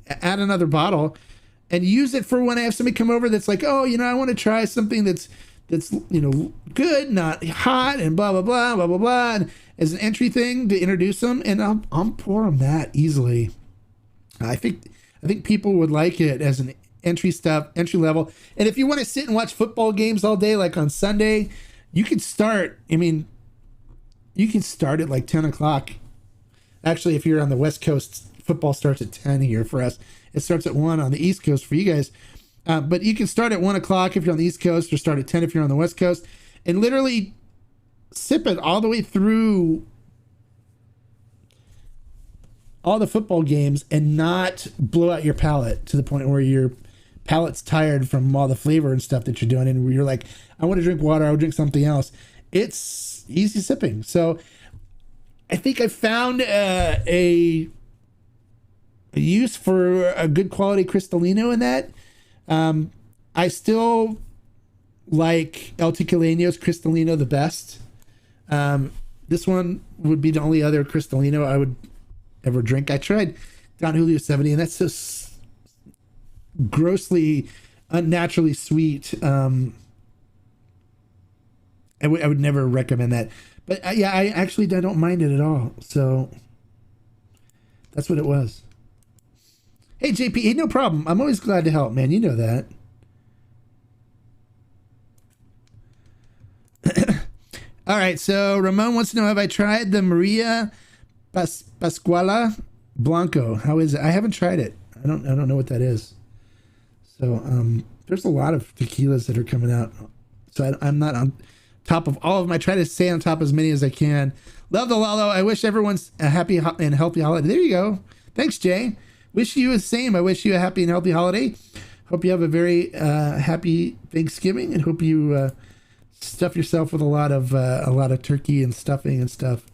add another bottle and use it for when I have somebody come over that's like, oh, you know, I want to try something that's, you know, good, not hot, and blah, blah, blah, blah, blah, blah, and as an entry thing to introduce them, and I'll pour them that easily. I think people would like it as an entry level. And if you want to sit and watch football games all day, like on Sunday, you can start, you can start at like 10 o'clock. Actually, if you're on the West Coast, football starts at 10 here for us. It starts at 1 on the East Coast for you guys. But you can start at 1 o'clock if you're on the East Coast, or start at 10 if you're on the West Coast, and literally sip it all the way through all the football games and not blow out your palate to the point where your palate's tired from all the flavor and stuff that you're doing, and where you're like, I want to drink water, I would drink something else. It's easy sipping. So I think I found a use for a good quality Cristalino in that. I still like El Tequileño's Cristalino the best. This one would be the only other Cristalino I would ever drink. I tried Don Julio 70, and that's just grossly, unnaturally sweet. I would never recommend that. But yeah, I don't mind it at all. So that's what it was. Hey, JP, hey, no problem. I'm always glad to help, man. You know that. All right, so Ramon wants to know, have I tried the Maria Pascuala Blanco? How is it? I haven't tried it. I don't know what that is. So there's a lot of tequilas that are coming out. So I'm not on top of all of them. I try to stay on top of as many as I can. Love the Lalo. I wish everyone's a happy and healthy holiday. There you go. Thanks, Jay. Wish you the same. I wish you a happy and healthy holiday. Hope you have a very happy Thanksgiving, and hope you stuff yourself with a lot of turkey and stuffing and stuff.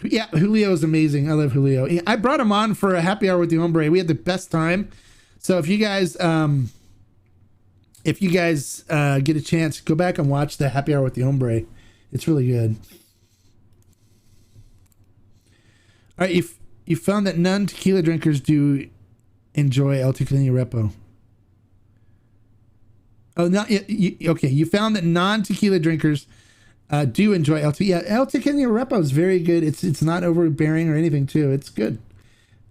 Yeah, Julio is amazing. I love Julio. I brought him on for a happy hour with the Hombre. We had the best time. So if you guys get a chance, go back and watch the happy hour with the Hombre. It's really good. All right, you found that non-tequila drinkers do enjoy El Tequila Repo. Oh, not okay. You found that non-tequila drinkers do enjoy El Tequila. Yeah, El Tequila Repo is very good. It's not overbearing or anything too. It's good.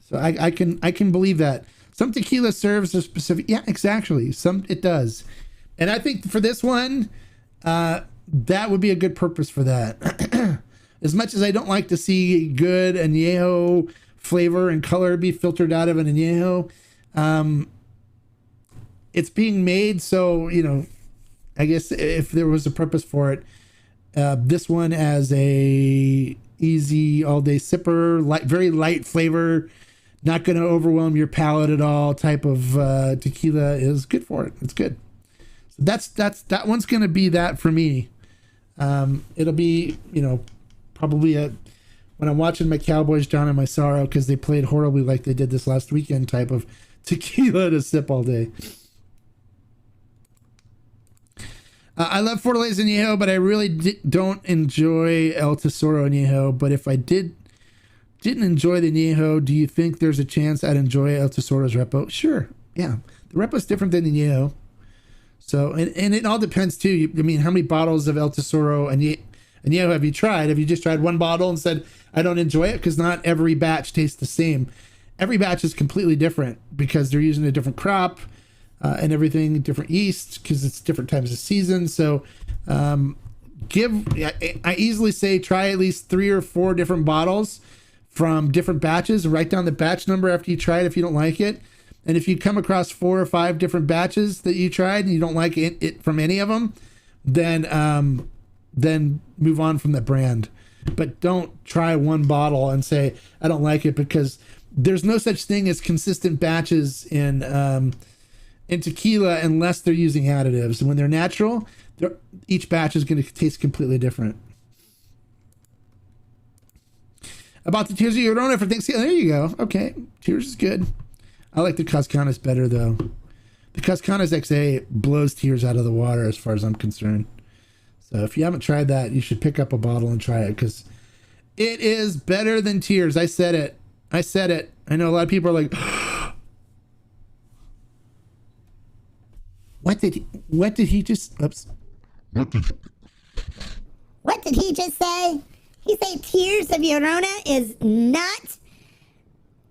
So I can believe that. Some tequila serves a specific. Yeah, exactly. Some it does, and I think for this one, that would be a good purpose for that. As much as I don't like to see good añejo flavor and color be filtered out of an añejo, it's being made, so, you know, I guess if there was a purpose for it, this one as a easy all day sipper, very light flavor, not going to overwhelm your palate at all type of tequila is good for it. It's good. So that one's going to be that for me. It'll be, you know, probably when I'm watching my Cowboys down in my sorrow because they played horribly like they did this last weekend type of tequila to sip all day. I love Fortaleza Añejo, but I really don't enjoy El Tesoro Añejo. But if I didn't enjoy the Añejo, do you think there's a chance I'd enjoy El Tesoro's Repo? Sure. Yeah. The Repo's different than the Añejo. So, and it all depends too. I mean, how many bottles of El Tesoro Añejo have you tried? Have you just tried one bottle and said, I don't enjoy it? Because not every batch tastes the same. Every batch is completely different because they're using a different crop. and everything, different yeast, because it's different times of season. So I easily say try at least 3 or 4 different bottles from different batches. Write down the batch number after you try it if you don't like it. And if you come across 4 or 5 different batches that you tried and you don't like it from any of them, then move on from that brand. But don't try one bottle and say, I don't like it, because there's no such thing as consistent batches in tequila unless they're using additives. And when they're natural, each batch is going to taste completely different. About the Tears of Llorona for Thanksgiving. There you go. Okay. Tears is good. I like the Cascanas better, though. The Cascanas XA blows Tears out of the water as far as I'm concerned. So if you haven't tried that, you should pick up a bottle and try it, because it is better than Tears. I said it. I know a lot of people are like, what did he just, oops. What did he just say? He said Tears of Llorona is not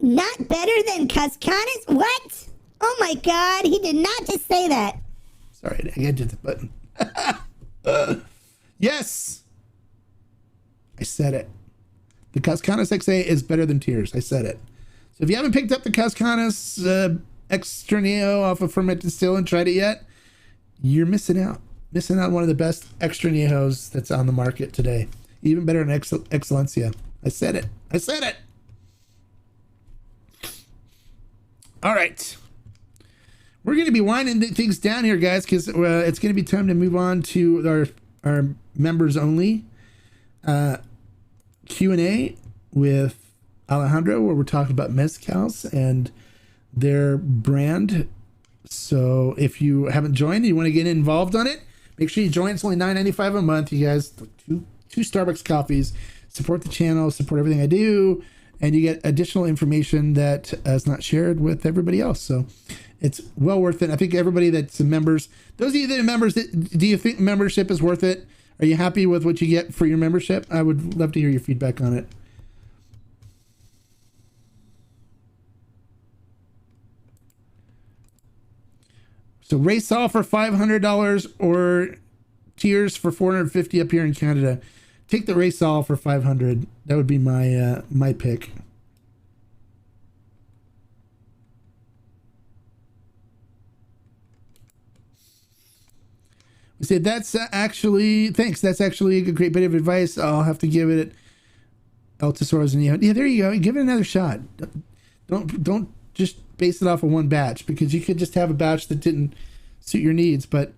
better than Cascanas? What? Oh my God, he did not just say that. Sorry, I hit the button. Yes! I said it. The Cascanas XA is better than Tears. I said it. So if you haven't picked up the Cascanas Extra Neo off of Fermented Still and tried it yet, you're missing out. Missing out on one of the best Extra Neos that's on the market today. Even better than Excelencia. I said it. All right. We're going to be winding things down here, guys, because it's going to be time to move on to our members only Q&A with Alejandro, where we're talking about mezcals and their brand. So if you haven't joined and you want to get involved on it, make sure you join. It's only $9.95 a month. You guys, two Starbucks coffees, support the channel, support everything I do, and you get additional information that is not shared with everybody else. So it's well worth it. I think everybody that's members, those of you that are members, do you think membership is worth it? Are you happy with what you get for your membership? I would love to hear your feedback on it. So Raysol for $500 or Tears for $450 up here in Canada. Take the Raysol for $500. That would be my pick. We said thanks. That's actually a great bit of advice. I'll have to give it El Tesoro's and yeah, there you go. Give it another shot. Don't just base it off of one batch, because you could just have a batch that didn't suit your needs, but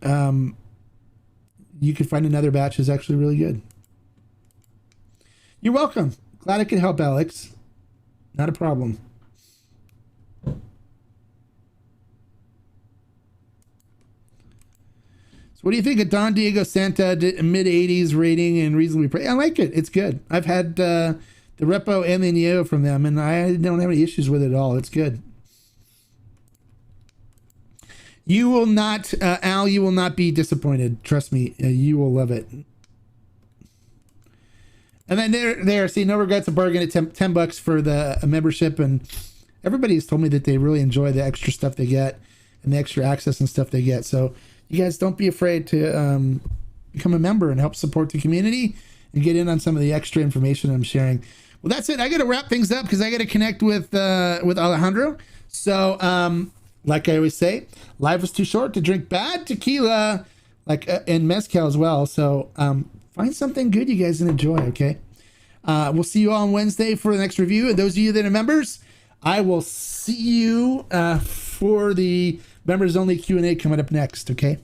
you could find another batch that's actually really good. You're welcome. Glad I could help, Alex. Not a problem. So what do you think of Don Diego Santa mid-80s rating and reasonably priced? I like it. It's good. I've had the Repo and the Neo from them, and I don't have any issues with it at all. It's good. You will not, Al, you will not be disappointed. Trust me. You will love it. And then there. See, no regrets, a bargain at $10 for the membership. And everybody's told me that they really enjoy the extra stuff they get and the extra access and stuff they get. So you guys don't be afraid to become a member and help support the community and get in on some of the extra information I'm sharing. Well, that's it. I got to wrap things up because I got to connect with Alejandro. So, like I always say, life is too short to drink bad tequila, and mezcal as well. So find something good you guys can enjoy, okay? We'll see you all on Wednesday for the next review. And those of you that are members, I will see you for the members only Q&A coming up next, okay?